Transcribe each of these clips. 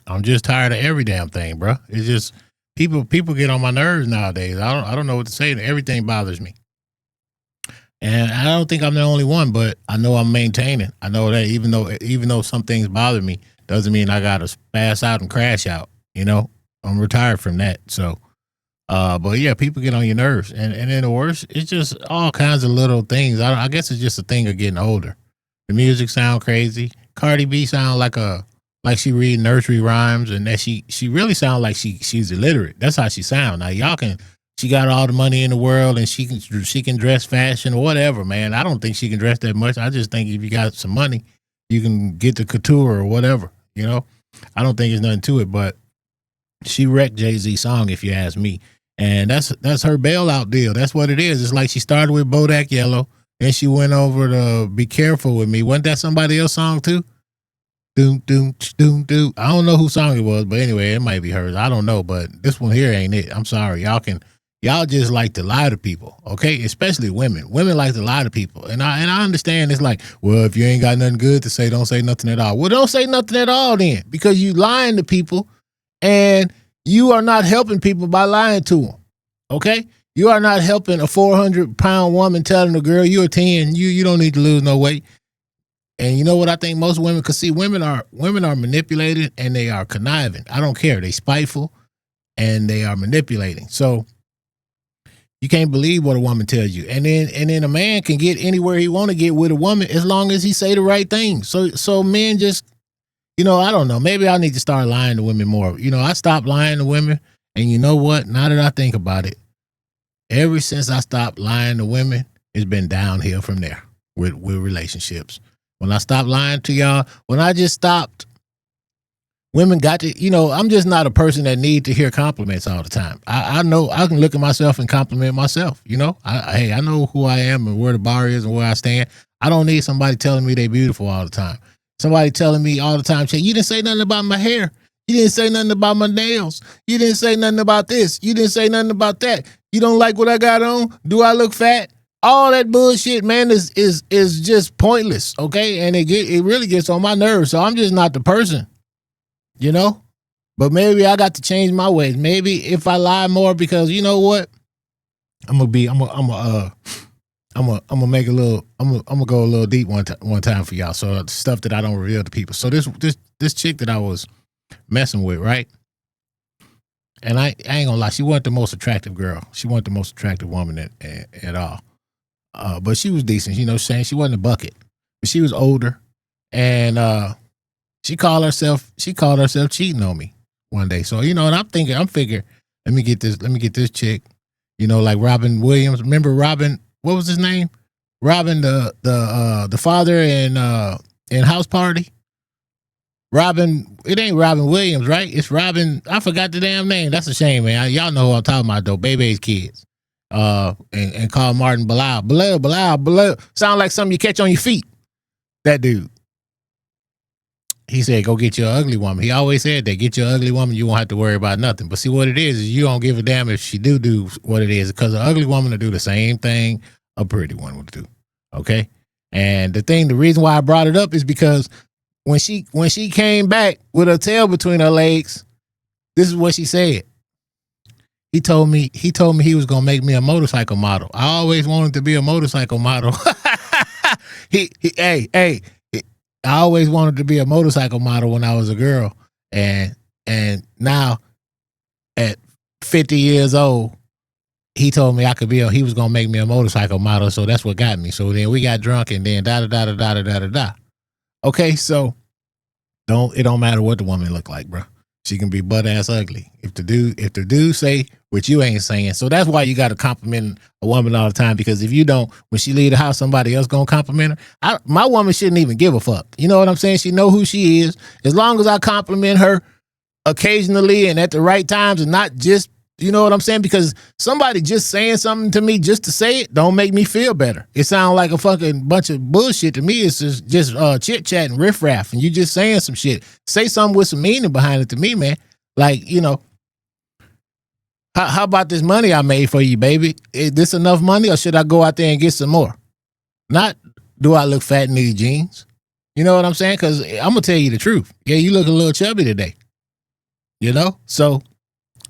I'm just tired of every damn thing, bro. It's just people get on my nerves nowadays. I don't know what to say. Everything bothers me. And I don't think I'm the only one, but I know I'm maintaining. I know that even though some things bother me, doesn't mean I gotta pass out and crash out. I'm retired from that. So, but yeah, people get on your nerves, and then the worst, it's just all kinds of little things. I guess it's just a thing of getting older. The music sound crazy. Cardi B sound like she read nursery rhymes, and that she really sound like she's illiterate. That's how she sound. Now y'all can. She got all the money in the world, and she can dress fashion or whatever, man. I don't think she can dress that much. I just think if you got some money, you can get the couture or whatever. I don't think there's nothing to it, but she wrecked Jay-Z's song, if you ask me. And that's her bailout deal. That's what it is. It's like she started with Bodak Yellow, and she went over to Be Careful With Me. Wasn't that somebody else's song too? Doom, doom, doom, doom. I don't know whose song it was, but anyway, it might be hers. I don't know, but this one here ain't it. I'm sorry. Y'all just like to lie to people, okay? Especially women. Women like to lie to people. And I understand it's like, well, if you ain't got nothing good to say, don't say nothing at all. Well, don't say nothing at all then, because you lying to people and you are not helping people by lying to them, okay? You are not helping a 400-pound woman telling a girl you're a 10, you don't need to lose no weight. And you know what I think most women, because see, women are manipulated and they are conniving. I don't care. They spiteful and they are manipulating. So you can't believe what a woman tells you. And then a man can get anywhere he want to get with a woman as long as he say the right thing. So men just, I don't know. Maybe I need to start lying to women more. I stopped lying to women. And you know what? Now that I think about it, ever since I stopped lying to women, it's been downhill from there with relationships. When I stopped lying to y'all, when I just stopped, women got to, I'm just not a person that need to hear compliments all the time. I know I can look at myself and compliment myself, I know who I am and where the bar is and where I stand. I don't need somebody telling me they beautiful all the time. Somebody telling me all the time, you didn't say nothing about my hair. You didn't say nothing about my nails. You didn't say nothing about this. You didn't say nothing about that. You don't like what I got on? Do I look fat? All that bullshit, man, is just pointless, okay? And it really gets on my nerves. So I'm just not the person, But maybe I got to change my ways. Maybe if I lie more, because you know what, I'm gonna make a little. I'm gonna go a little deep one time for y'all. So stuff that I don't reveal to people. So this chick that I was messing with, right? And I ain't gonna lie, she wasn't the most attractive girl. She wasn't the most attractive woman at all. But she was decent, saying she wasn't a bucket, but she was older, and she called herself cheating on me one day. So and I'm figuring, let me get this chick, like Robin Williams. Remember Robin? What was his name? Robin, the father in House Party. Robin, it ain't Robin Williams, right? It's Robin. I forgot the damn name. That's a shame, man. Y'all know who I'm talking about, though. Bebe's kids. And call Martin Bilal. Sound like something you catch on your feet. That dude. He said, go get your ugly woman. He always said that. Get your ugly woman, you won't have to worry about nothing. But see, what it is you don't give a damn if she do what it is, because an ugly woman will do the same thing a pretty one would do. Okay? And the reason why I brought it up is because when she came back with her tail between her legs, this is what she said. He told me he was gonna make me a motorcycle model. I always wanted to be a motorcycle model. I always wanted to be a motorcycle model when I was a girl, and now at 50 years old, he told me he was gonna make me a motorcycle model. So that's what got me. So then we got drunk, and then da. Okay, so it don't matter what the woman look like, bro. She can be butt ass ugly. If the dude say what you ain't saying. So that's why you got to compliment a woman all the time, because if you don't, when she leave the house, somebody else gonna compliment her. My woman shouldn't even give a fuck. You know what I'm saying? She know who she is. As long as I compliment her occasionally and at the right times, and not just, you know what I'm saying? Because somebody just saying something to me just to say it don't make me feel better. It sounds like a fucking bunch of bullshit to me. It's just chit chat and riff raff, and you just saying some shit. Say something with some meaning behind it to me, man. Like, how about this money I made for you, baby? Is this enough money, or should I go out there and get some more? Not, do I look fat in these jeans? You know what I'm saying? Because I'm gonna tell you the truth. Yeah, you look a little chubby today. you know? So,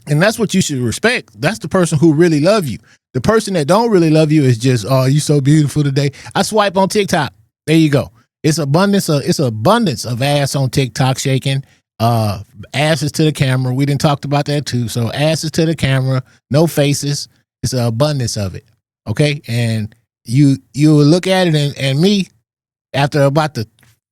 and that's what you should respect. That's the person who really love you. The person that don't really love you is just, oh, you so beautiful today. I swipe on TikTok. There you go. It's abundance of ass on TikTok shaking. Asses to the camera. We didn't talked about that too. So asses to the camera, no faces. It's an abundance of it. Okay. And you will look at it and me, after about the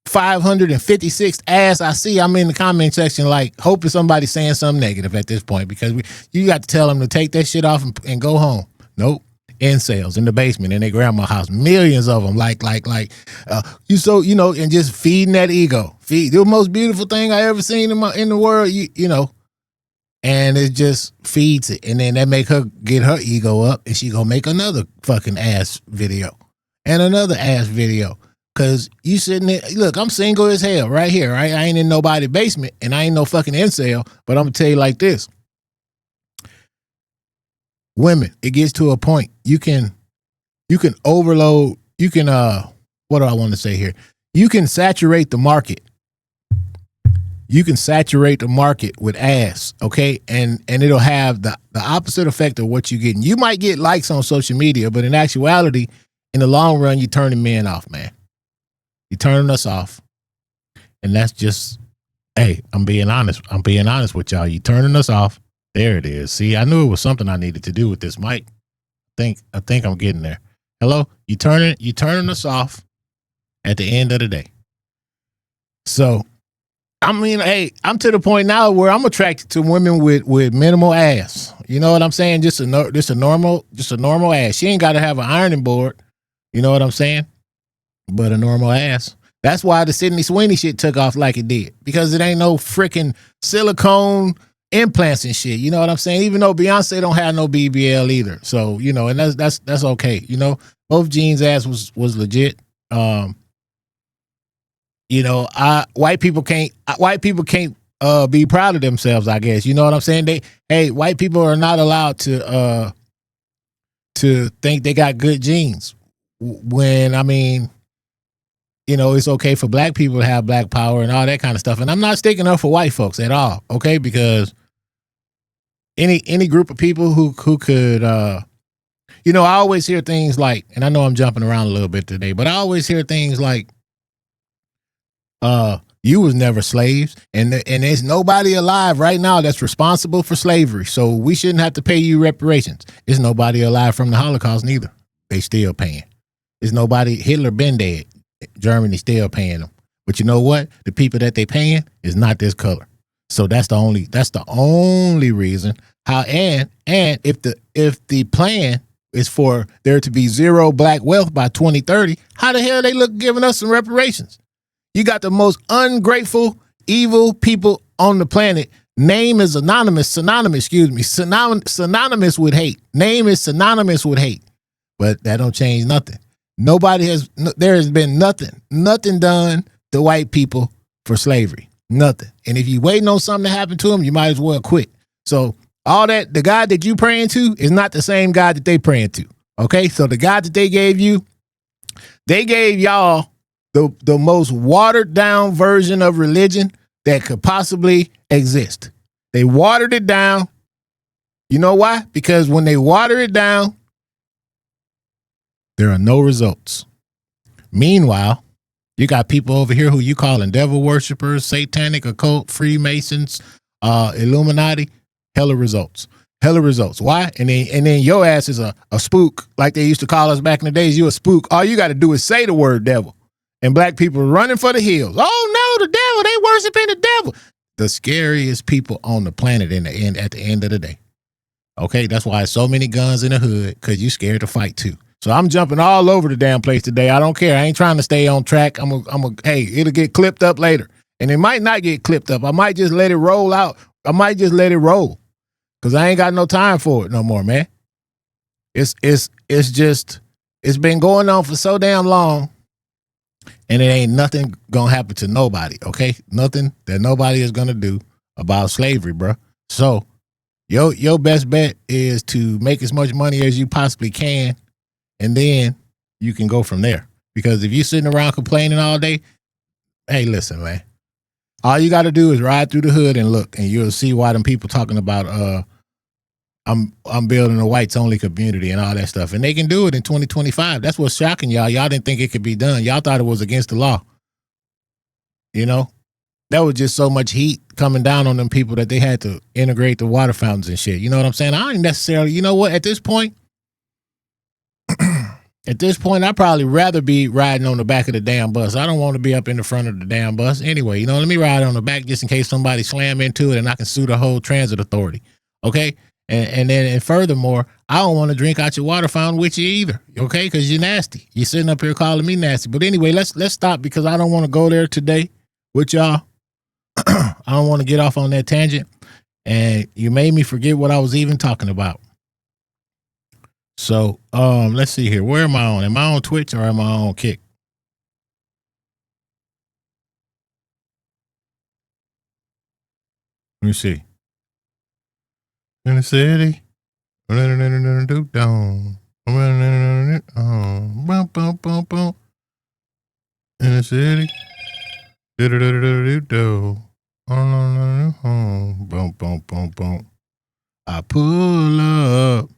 556th ass I see, I'm in the comment section like hoping somebody's saying something negative at this point, because you got to tell them to take that shit off and go home. Nope. Incels in the basement in their grandma's house, millions of them. You so, you know, and just feeding that ego. Feed the most beautiful thing I ever seen in the world. You know, and it just feeds it, and then that make her get her ego up, and she gonna make another fucking ass video and another ass video. Cause you sitting there, look, I'm single as hell right here, right? I ain't in nobody's basement, and I ain't no fucking incel. But I'm gonna tell you like this. Women, it gets to a point you can overload, you can what do I want to say here? You can saturate the market. You can saturate the market with ass, okay? And it'll have the opposite effect of what you're getting. You might get likes on social media, but in actuality, in the long run, you're turning men off, man. You're turning us off. And that's just, hey, I'm being honest. I'm being honest with y'all. You're turning us off. There it is. See, I knew it was something I needed to do with this mic. I think I'm getting there. Hello? You turning us off at the end of the day. So, I mean, hey, I'm to the point now where I'm attracted to women with minimal ass. You know what I'm saying? Just a normal ass. She ain't got to have an ironing board. You know what I'm saying? But a normal ass. That's why the Sydney Sweeney shit took off like it did, because it ain't no freaking silicone implants and shit. You know what I'm saying? Even though Beyonce don't have no BBL either. So, you know, and that's okay. You know, both Jean's ass was legit. You know, white people can't be proud of themselves, I guess. You know what I'm saying? White people are not allowed to think they got good genes. When, I mean, you know, it's okay for black people to have black power and all that kind of stuff. And I'm not sticking up for white folks at all, okay? Because any group of people who could, you know, I always hear things like, and I know I'm jumping around a little bit today, but I always hear things like, you was never slaves, and there's nobody alive right now that's responsible for slavery, so we shouldn't have to pay you reparations. There's nobody alive from the Holocaust neither. They still paying. There's nobody. Hitler been dead. Germany still paying them. But you know what? The people that they paying is not this color. So that's the only reason. How and if the plan is for there to be zero black wealth by 2030, how the hell they look giving us some reparations? You got the most ungrateful, evil people on the planet. Name is synonymous with hate. Name is synonymous with hate. But that don't change nothing. There has been nothing done to white people for slavery. Nothing. And if you waiting on something to happen to them, you might as well quit. So all that, the God that you praying to is not the same God that they praying to. Okay? So the God that they gave you, they gave y'all the most watered down version of religion that could possibly exist. They watered it down. You know why? Because when they water it down, there are no results. Meanwhile, you got people over here who you calling devil worshipers, satanic, occult, Freemasons, Illuminati. Hella results. Why? And then your ass is a spook, like they used to call us back in the days. You a spook. All you got to do is say the word devil. And black people are running for the hills. Oh no, the devil! They worshiping the devil. The scariest people on the planet at the end of the day. Okay, that's why so many guns in the hood, because you scared to fight too. So I'm jumping all over the damn place today. I don't care. I ain't trying to stay on track. Hey, it'll get clipped up later, and it might not get clipped up. I might just let it roll out. I might just let it roll, because I ain't got no time for it no more, man. It's been going on for so damn long. And it ain't nothing gonna happen to nobody, okay? Nothing that nobody is gonna do about slavery, bro. So your best bet is to make as much money as you possibly can, and then you can go from there. Because if you're sitting around complaining all day, hey, listen, man. All you got to do is ride through the hood and look, and you'll see why them people talking about I'm building a whites only community and all that stuff, and they can do it in 2025. That's what's shocking y'all. Y'all didn't think it could be done. Y'all thought it was against the law. You know, that was just so much heat coming down on them people that they had to integrate the water fountains and shit. You know what I'm saying? I ain't necessarily. You know what? At this point, I'd probably rather be riding on the back of the damn bus. I don't want to be up in the front of the damn bus anyway. You know, let me ride on the back just in case somebody slam into it and I can sue the whole transit authority. Okay. And furthermore, I don't want to drink out your water fountain with you either. Okay. Cause you're nasty. You're sitting up here calling me nasty. But anyway, let's stop because I don't want to go there today with y'all. I don't want to get off on that tangent. And you made me forget what I was even talking about. So, let's see here. Where am I on? Am I on Twitch or am I on Kick? Let me see. In the city. In the city. I pull up.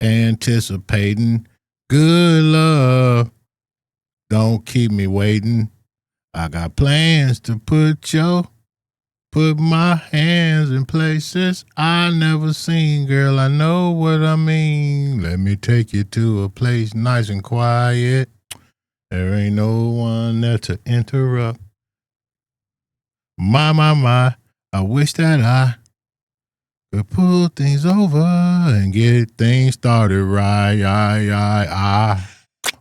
Anticipating good love. Don't keep me waiting. I got plans to put my hands in places I never seen. Girl, I know what I mean. Let me take you to a place nice and quiet. There ain't no one there to interrupt. My, I wish that I could pull things over and get things started right. I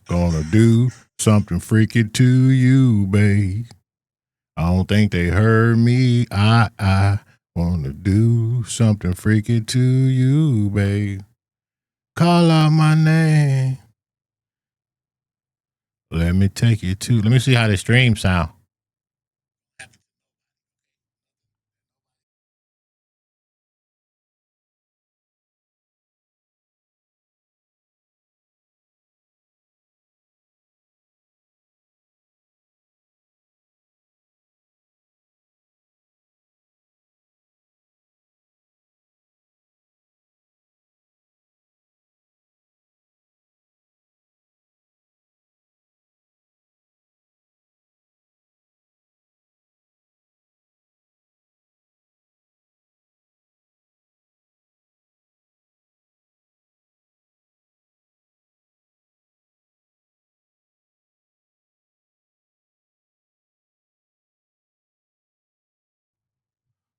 gonna do something freaky to you, babe. I don't think they heard me. I wanna do something freaky to you, babe. Call out my name. Let me take you to. Let me see how the stream sound.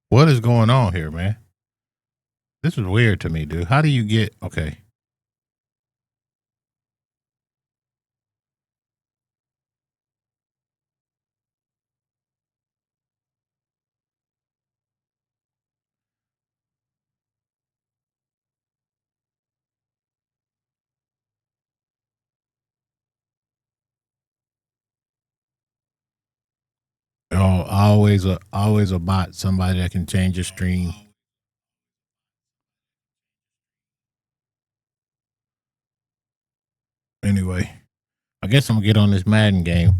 What is going on here, man? This is weird to me, dude. How do you get okay? Oh, always a bot, somebody that can change your stream. Anyway, I guess I'm gonna get on this Madden game.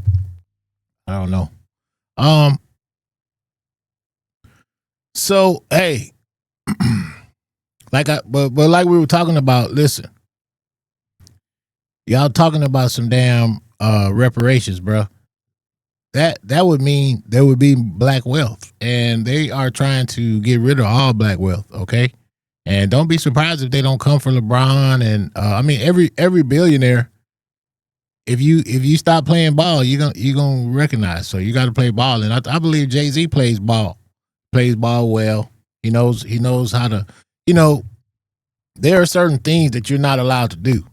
I don't know. So hey, but like we were talking about, listen, y'all talking about some damn reparations, bro. That would mean there would be black wealth, and they are trying to get rid of all black wealth. Okay, and don't be surprised if they don't come for LeBron and I mean every billionaire. If you stop playing ball, you're gonna recognize. So you got to play ball, and I believe Jay-Z plays ball well. He knows how to. You know, there are certain things that you're not allowed to do.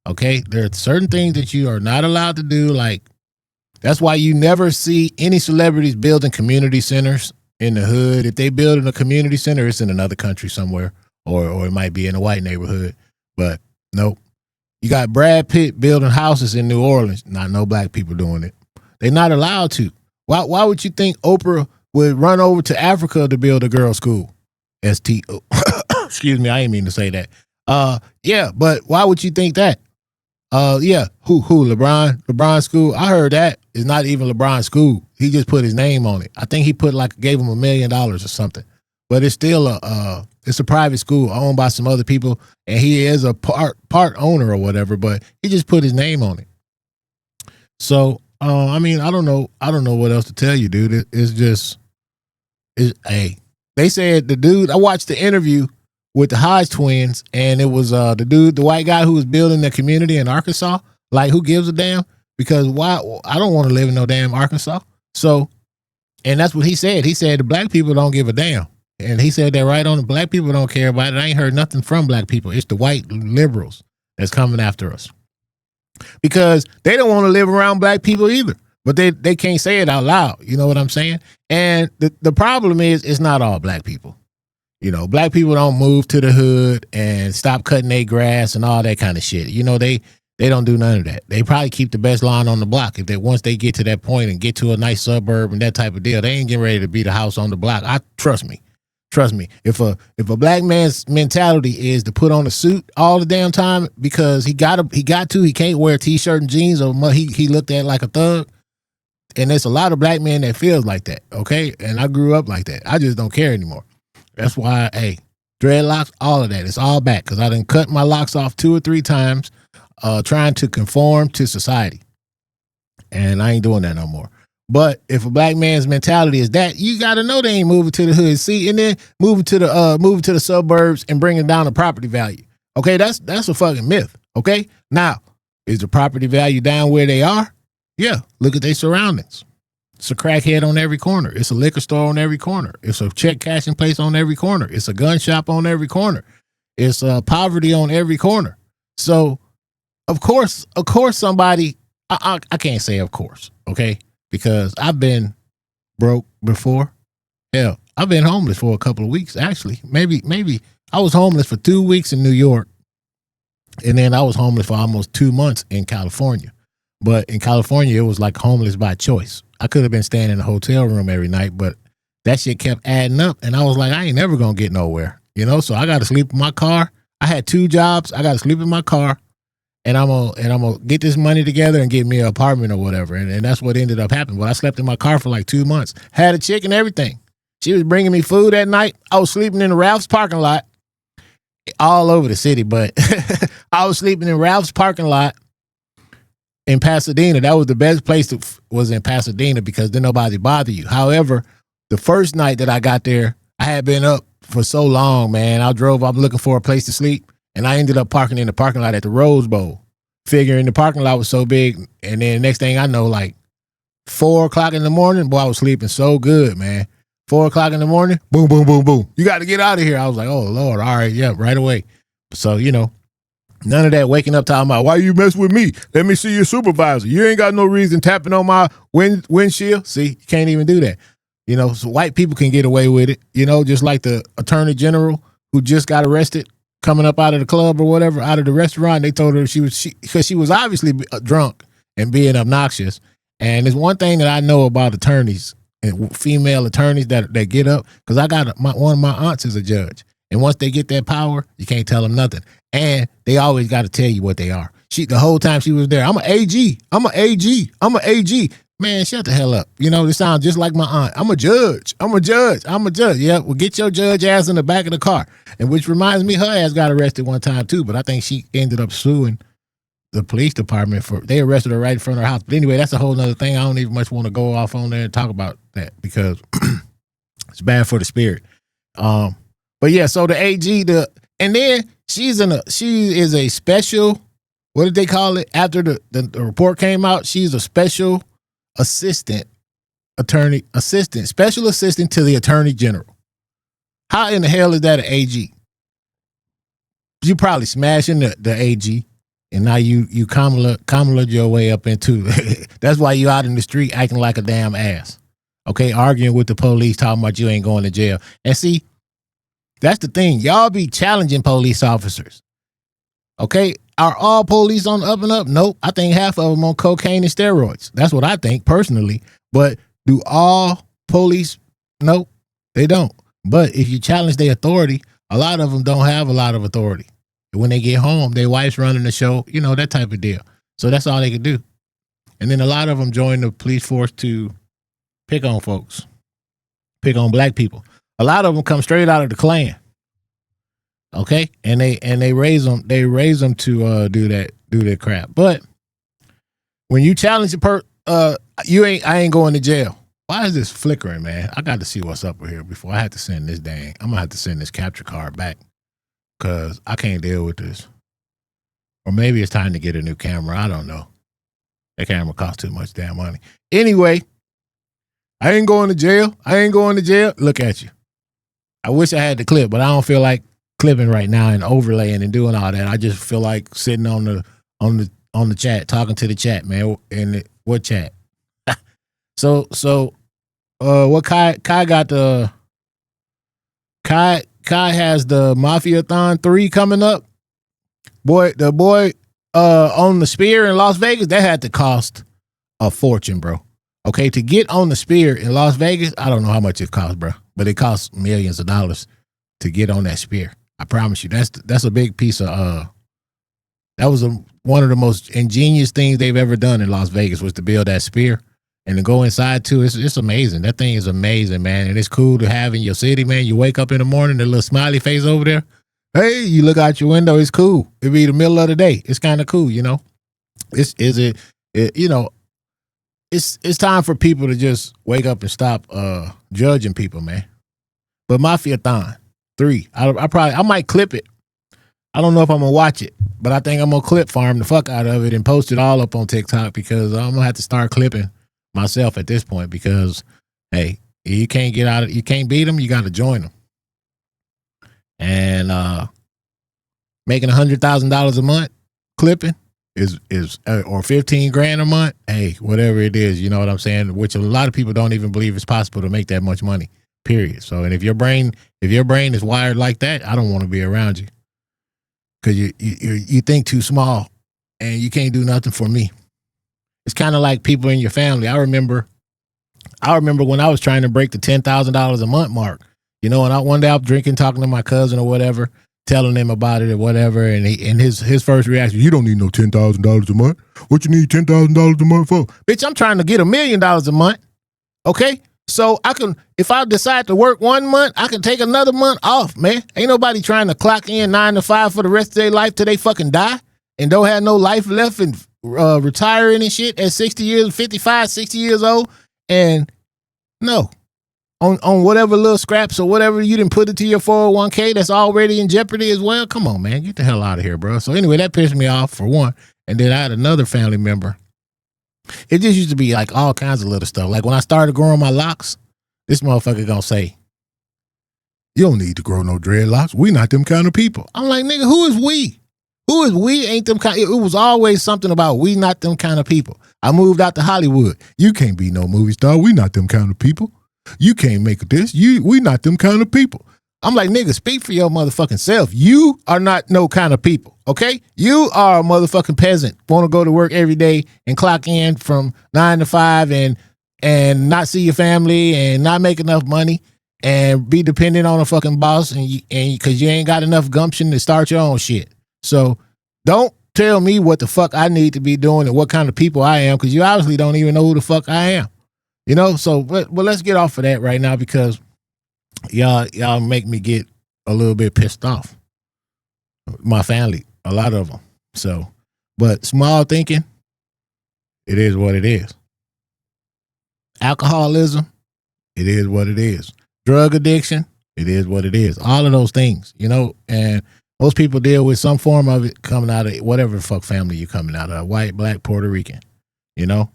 Okay, there are certain things that you are not allowed to do. Like that's why you never see any celebrities building community centers in the hood. If they build in a community center, it's in another country somewhere, or it might be in a white neighborhood. But nope. You got Brad Pitt building houses in New Orleans. Not no black people doing it. They're not allowed to. Why would you think Oprah would run over to Africa to build a girls' school? STO. Excuse me, I didn't mean to say that. Yeah, but why would you think that? Yeah, who LeBron school? I heard that. It's not even LeBron's school. He just put his name on it. I think he gave him $1 million or something. But it's still it's a private school owned by some other people, and he is a part owner or whatever. But he just put his name on it. So I mean, I don't know what else to tell you, dude. They said the dude. I watched the interview with the Hodge twins, and it was the white guy who was building the community in Arkansas. Like, who gives a damn? Because why? I don't want to live in no damn Arkansas. So, and that's what he said. He said the black people don't give a damn. And he said that right on. The black people don't care about it. I ain't heard nothing from black people. It's the white liberals that's coming after us. Because they don't want to live around black people either. But they can't say it out loud. You know what I'm saying? And the problem is, it's not all black people. You know, black people don't move to the hood and stop cutting their grass and all that kind of shit. You know, they don't do none of that. They probably keep the best lawn on the block. Once they get to that point and get to a nice suburb and that type of deal, they ain't getting ready to be the house on the block. Trust me. If a black man's mentality is to put on a suit all the damn time because he can't wear a t-shirt and jeans or he looked at like a thug. And there's a lot of black men that feels like that. Okay. And I grew up like that. I just don't care anymore. That's why, dreadlocks, all of that. It's all back because I done cut my locks off 2 or 3 times trying to conform to society. And I ain't doing that no more. But if a black man's mentality is that, you got to know they ain't moving to the hood. See, and then moving to the suburbs and bringing down the property value. Okay, that's a fucking myth. Okay, now, is the property value down where they are? Yeah, look at their surroundings. It's a crackhead on every corner. It's a liquor store on every corner. It's a check cashing place on every corner. It's a gun shop on every corner. It's poverty on every corner. So, of course, somebody, I can't say of course, okay? Because I've been broke before. Hell, I've been homeless for a couple of weeks, actually. Maybe I was homeless for 2 weeks in New York, and then I was homeless for almost 2 months in California. But in California, it was like homeless by choice. I could have been staying in a hotel room every night, but that shit kept adding up. And I was like, I ain't never going to get nowhere, you know? So I got to sleep in my car. I had 2 jobs. I got to sleep in my car, and I'm going to get this money together and get me an apartment or whatever. And that's what ended up happening. But I slept in my car for like 2 months. Had a chick and everything. She was bringing me food at night. I was sleeping in the Ralph's parking lot all over the city, but I was sleeping in Ralph's parking lot in Pasadena. That was the best place was in Pasadena because then nobody bothered you. However, the first night that I got there, I had been up for so long, man. I'm looking for a place to sleep, and I ended up parking in the parking lot at the Rose Bowl, figuring the parking lot was so big. And then next thing I know, like 4 o'clock in the morning, boy, I was sleeping so good, man. 4 o'clock in the morning, boom, boom, boom, boom. You got to get out of here. I was like, oh, Lord, all right, yeah, right away. So, you know, none of that waking up talking about, why you mess with me? Let me see your supervisor. You ain't got no reason tapping on my windshield. See, you can't even do that. You know, so white people can get away with it, you know, just like the attorney general who just got arrested coming up out of the club or whatever, out of the restaurant. They told her because she was obviously drunk and being obnoxious. And there's one thing that I know about attorneys and female attorneys that get up, because I got one of my aunts is a judge. And once they get that power, you can't tell them nothing. And they always got to tell you what they are. The whole time she was there, I'm an AG. I'm an AG. I'm an AG. Man, shut the hell up. You know, this sounds just like my aunt. I'm a judge. I'm a judge. I'm a judge. Yeah, well, get your judge ass in the back of the car. And which reminds me, her ass got arrested one time too, but I think she ended up suing the police department they arrested her right in front of her house. But anyway, that's a whole nother thing. I don't even much want to go off on there and talk about that because it's bad for the spirit. But yeah, so the AG, and then she is a special, what did they call it? After the report came out, she's a special special assistant to the attorney general. How in the hell is that an AG? You probably smashing the AG, and now you Kamala your way up into that's why you out in the street acting like a damn ass. Okay, arguing with the police, talking about you ain't going to jail. And see, that's the thing. Y'all be challenging police officers. Okay, are all police on the up and up? Nope. I think half of them on cocaine and steroids. That's what I think personally. But do all police? Nope, they don't. But if you challenge their authority, a lot of them don't have a lot of authority. When they get home, their wife's running the show, you know, that type of deal. So that's all they can do. And then a lot of them join the police force to pick on folks, pick on black people. A lot of them come straight out of the Klan. Okay, and they raise them to do that crap. But when you challenge I ain't going to jail. Why is this flickering, man? I got to see what's up with here before I have to send this I'm gonna have to send this capture card back because I can't deal with this. Or maybe it's time to get a new camera. I don't know. That camera costs too much damn money. Anyway, I ain't going to jail. Look at you. I wish I had the clip, but I don't feel like clipping right now and overlaying and doing all that. I just feel like sitting on the chat, talking to the chat, man. And what chat? So what Kai got Kai has the Mafia-thon 3 coming up. The boy on the Spear in Las Vegas, that had to cost a fortune, bro. Okay, to get on the Spear in Las Vegas, I don't know how much it costs, bro, but it costs millions of dollars to get on that Spear. I promise you, that's a big piece of that was one of the most ingenious things they've ever done in Las Vegas was to build that Spear and to go inside too. It's amazing. That thing is amazing, man, and it's cool to have in your city, man. You wake up in the morning, the little smiley face over there. Hey, you look out your window, it's cool. It be the middle of the day. It's kind of cool, you know. It's time for people to just wake up and stop judging people, man. But Mafia-thon 3, I might clip it. I don't know if I'm gonna watch it, but I think I'm gonna clip farm the fuck out of it and post it all up on TikTok because I'm gonna have to start clipping myself at this point because hey, you can't get out of you can't beat them, you got to join them. And making $100,000 a month clipping is or $15,000 a month. Hey, whatever it is, you know what I'm saying. Which a lot of people don't even believe it's possible to make that much money. Period. So, and if your brain is wired like that, I don't want to be around you because you think too small and you can't do nothing for me. It's kind of like people in your family. I remember when I was trying to break the $10,000 a month mark. You know, and one day I was drinking, talking to my cousin or whatever, telling him about it or whatever, and his first reaction, you don't need no $10,000 a month. What you need $10,000 a month for? Bitch, I'm trying to get $1 million a month. Okay? So if I decide to work 1 month, I can take another month off, man. Ain't nobody trying to clock in 9 to 5 for the rest of their life till they fucking die and don't have no life left and retiring and shit at 60 years, 55, 60 years old. And no. On whatever little scraps or whatever you didn't put into your 401k that's already in jeopardy as well. Come on, man. Get the hell out of here, bro. So anyway, that pissed me off for one. And then I had another family member. It just used to be like all kinds of little stuff. Like when I started growing my locks, this motherfucker gonna say, you don't need to grow no dreadlocks. We not them kind of people. I'm like, nigga, who is we? Who is we? Ain't them kind. It was always something about we not them kind of people. I moved out to Hollywood. You can't be no movie star. We not them kind of people. You can't make this. We not them kind of people. I'm like, nigga, speak for your motherfucking self. You are not no kind of people, okay? You are a motherfucking peasant. Want to go to work every day and clock in from 9 to 5 and not see your family and not make enough money and be dependent on a fucking boss and because you ain't got enough gumption to start your own shit. So don't tell me what the fuck I need to be doing and what kind of people I am because you obviously don't even know who the fuck I am. You know, so but let's get off of that right now because y'all make me get a little bit pissed off. My family, a lot of them. So, but small thinking, it is what it is. Alcoholism, it is what it is. Drug addiction, it is what it is. All of those things, you know, and most people deal with some form of it coming out of whatever the fuck family you're coming out of, white, black, Puerto Rican, you know.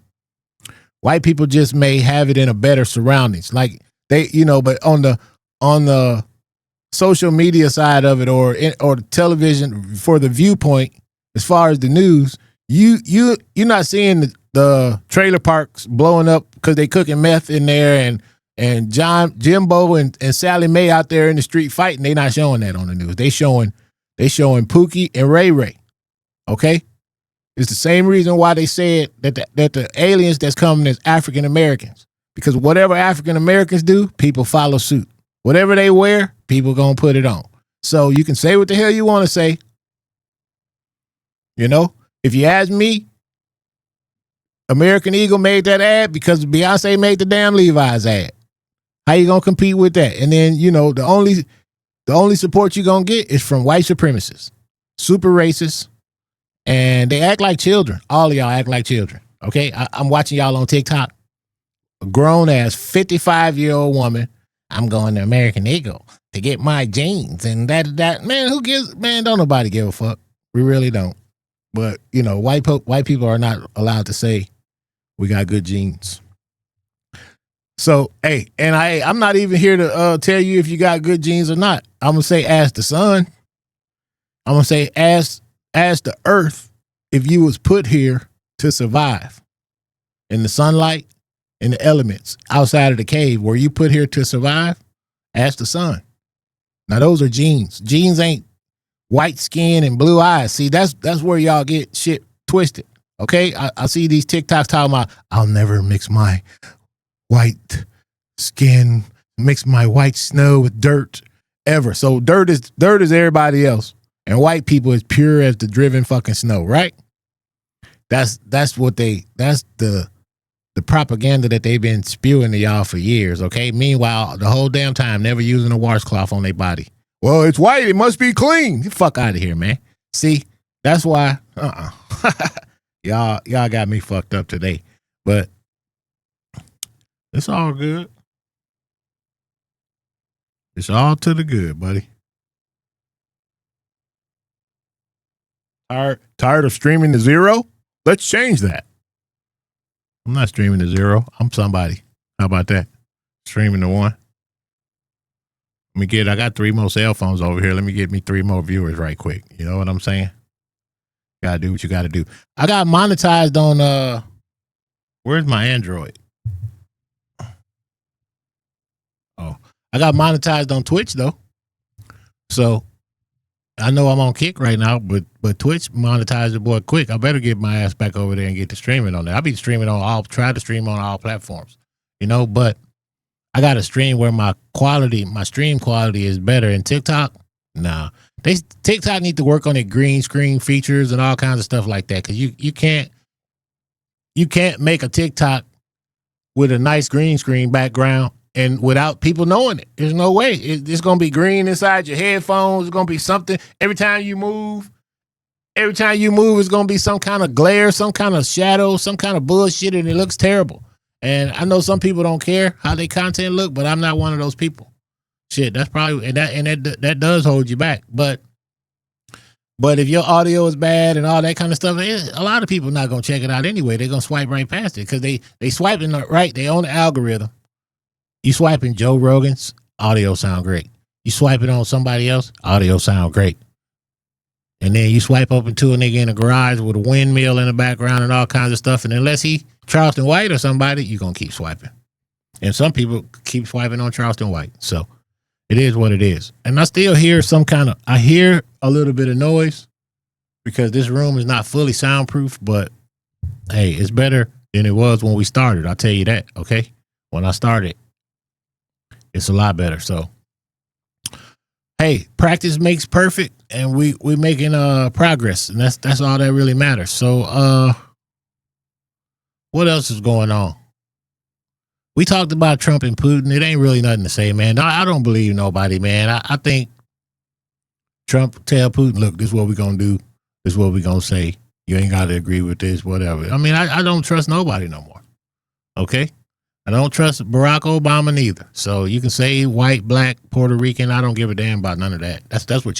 White people just may have it in a better surroundings. Like they, you know, but on the social media side of it or the television for the viewpoint, as far as the news, you're not seeing the trailer parks blowing up because they cooking meth in there and Jimbo and Sally Mae out there in the street fighting. They not showing that on the news. They showing Pookie and Ray Ray. Okay. It's the same reason why they said that the aliens that's coming is African Americans. Because whatever African Americans do, people follow suit. Whatever they wear, people gonna put it on. So you can say what the hell you want to say. You know, if you ask me, American Eagle made that ad because Beyonce made the damn Levi's ad. How you gonna compete with that? And then, you know, the only support you're gonna get is from white supremacists, super racist, and they act like children. All of y'all act like children. Okay? I'm watching y'all on TikTok. A grown ass 55-year-old woman. I'm going to American Eagle to get my jeans and that. Man, who gives? Man, don't nobody give a fuck. We really don't. But you know, white people are not allowed to say we got good jeans. So hey, and I'm not even here to tell you if you got good jeans or not. I'm gonna say ask the sun. I'm gonna say ask the earth if you was put here to survive in the sunlight, in the elements, outside of the cave. Were you put here to survive? Ask the sun. Now those are genes. Genes ain't white skin and blue eyes. See, that's where y'all get shit twisted. Okay, I see these TikToks talking about I'll never mix my white skin, mix my white snow with dirt ever. So dirt is everybody else, and white people is pure as the driven fucking snow, right? That's the propaganda that they've been spewing to y'all for years, okay? Meanwhile, the whole damn time, never using a washcloth on their body. Well, it's white. It must be clean. Get the fuck out of here, man. See, that's why, y'all got me fucked up today. But it's all good. It's all to the good, buddy. Tired of streaming to zero? Let's change that. I'm not streaming to zero. I'm somebody. How about that? Streaming to one. I got 3 more cell phones over here. Let me get me 3 more viewers right quick. You know what I'm saying? Gotta do what you gotta do. I got monetized on where's my Android? Oh, I got monetized on Twitch though. So I know I'm on Kick right now, but Twitch monetized the boy quick. I better get my ass back over there and get to streaming on there. I'll be streaming try to stream on all platforms, you know, but I got a stream where my stream quality is better. In TikTok, nah. TikTok need to work on their green screen features and all kinds of stuff like that. Cause you can't make a TikTok with a nice green screen background and without people knowing it. There's no way. It's going to be green inside your headphones. It's going to be something. Every time you move, it's going to be some kind of glare, some kind of shadow, some kind of bullshit, and it looks terrible. And I know some people don't care how their content look, but I'm not one of those people. Shit, that's probably, and that does hold you back. But if your audio is bad and all that kind of stuff, a lot of people not going to check it out anyway. They're going to swipe right past it because they swiping right. They own the algorithm. You swiping Joe Rogan's, audio sound great. You swipe it on somebody else, audio sound great. And then you swipe up into a nigga in a garage with a windmill in the background and all kinds of stuff. And unless he Charleston White or somebody, you're going to keep swiping. And some people keep swiping on Charleston White. So it is what it is. And I still hear I hear a little bit of noise because this room is not fully soundproof, but hey, it's better than it was when we started. I'll tell you that. Okay. When I started, it's a lot better. So, hey, practice makes perfect, and we making progress, and that's all that really matters. So, what else is going on? We talked about Trump and Putin. It ain't really nothing to say, man. I don't believe nobody, man. I think Trump tell Putin, look, this is what we're gonna do. This is what we're gonna say. You ain't got to agree with this, whatever. I mean, I don't trust nobody no more. Okay. I don't trust Barack Obama neither. So you can say white, black, Puerto Rican. I don't give a damn about none of that. That's what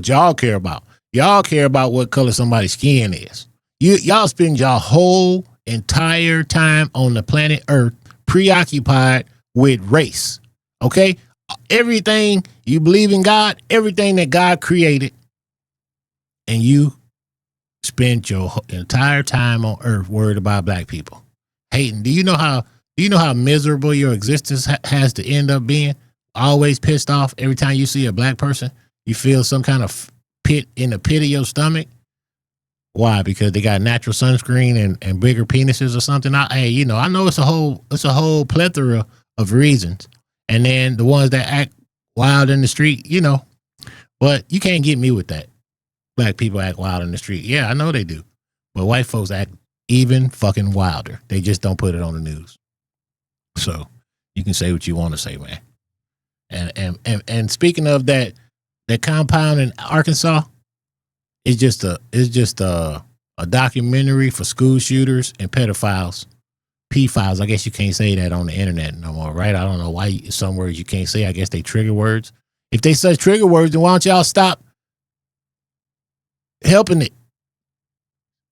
y'all care about. Y'all care about what color somebody's skin is. Y'all spend y'all whole entire time on the planet Earth preoccupied with race. Okay? Everything you believe in God, everything that God created, and you spend your entire time on Earth worried about black people. Hating. Do you know how miserable your existence has to end up being? Always pissed off every time you see a black person. You feel some kind of pit in the pit of your stomach. Why? Because they got natural sunscreen and bigger penises or something. I know it's a whole plethora of reasons. And then the ones that act wild in the street, but you can't get me with that. Black people act wild in the street. Yeah, I know they do. But white folks act even fucking wilder. They just don't put it on the news. So you can say what you want to say, man. And speaking of that compound in Arkansas, it's just a documentary for school shooters and pedophiles. P-files. I guess you can't say that on the internet no more, right? I don't know why some words you can't say. I guess they trigger words. If they such trigger words, then why don't y'all stop helping it?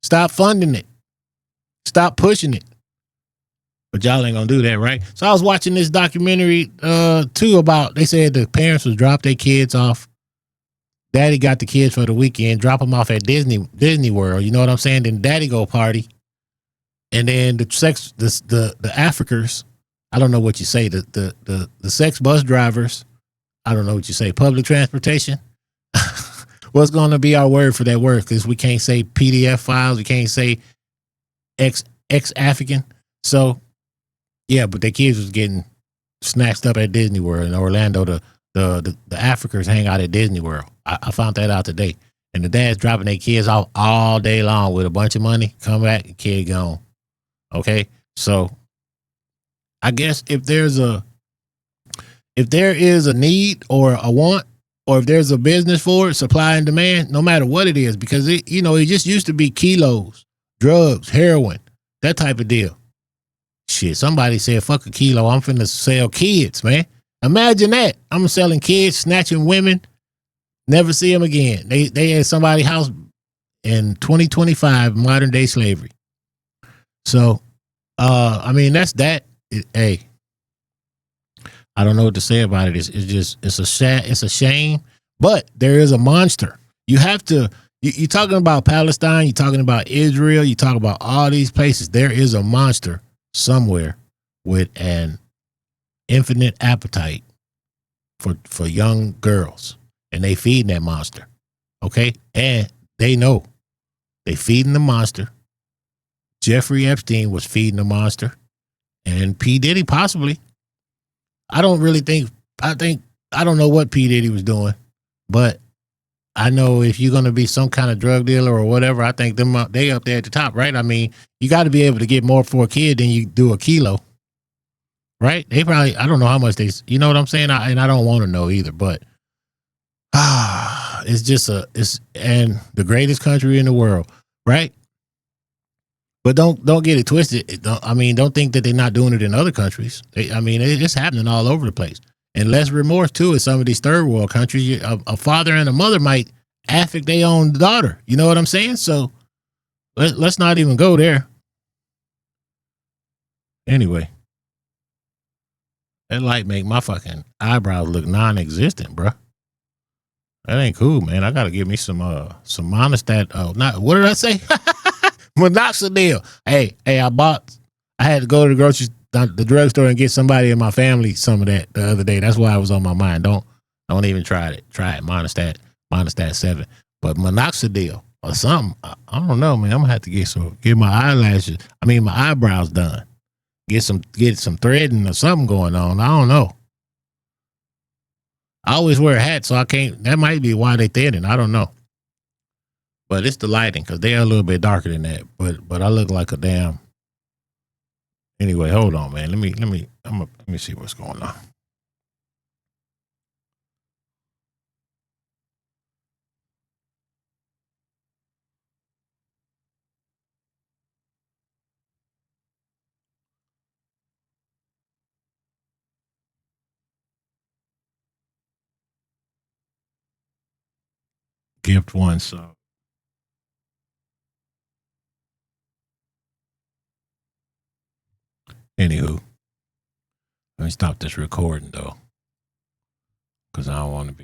Stop funding it. Stop pushing it. But y'all ain't gonna do that, right? So I was watching this documentary too about, they said the parents would drop their kids off. Daddy got the kids for the weekend, drop them off at Disney World. You know what I'm saying? Then daddy go party. And then the Africans, I don't know what you say, the sex bus drivers, I don't know what you say, public transportation. What's going to be our word for that word? Because we can't say PDF files, we can't say ex-African. So, yeah, but their kids was getting snatched up at Disney World in Orlando. The Africans hang out at Disney World. I found that out today. And the dad's dropping their kids off all day long with a bunch of money. Come back, the kid gone. Okay, so I guess if there is a need or a want, or if there's a business for it, supply and demand, no matter what it is, because it just used to be kilos, drugs, heroin, that type of deal. Shit, somebody said, fuck a kilo, I'm finna sell kids, man. Imagine that. I'm selling kids, snatching women, never see them again. They had somebody's house in 2025, modern day slavery. So, I mean, that's that. Hey, I don't know what to say about it. It's a shame, but there is a monster. You have to, you're talking about Palestine, you're talking about Israel, you talk about all these places. There is a monster somewhere with an infinite appetite for young girls, and they feeding that monster. Okay. And they know they feeding the monster. Jeffrey Epstein was feeding the monster, and P. Diddy possibly. I don't know what P. Diddy was doing, but I know if you're going to be some kind of drug dealer or whatever, I think they up there at the top, right? I mean, you got to be able to get more for a kid than you do a kilo, right? They probably, I don't know how much you know what I'm saying? And I don't want to know either, but it's and the greatest country in the world, right? But don't get it twisted. Don't think that they're not doing it in other countries. It's happening all over the place. And less remorse too in some of these third world countries. A father and a mother might affect their own daughter. You know what I'm saying? So let's not even go there. Anyway, that light make my fucking eyebrows look non-existent, bro. That ain't cool, man. I gotta give me some monostat. What did I say? Minoxidil. Hey, I had to go to the drugstore and get somebody in my family some of that the other day. That's why it was on my mind. Don't even try it. Try it. Monostat 7. But minoxidil or something. I don't know, man. I'm gonna have to get my eyebrows done. Get some threading or something going on. I don't know. I always wear a hat, so I can't. That might be why they thinning. I don't know. But it's the lighting, because they are a little bit darker than that. But I look like a damn. Anyway, hold on, man. Let me see what's going on. Gift one, so. Anywho, let me stop this recording though, because I don't want to be.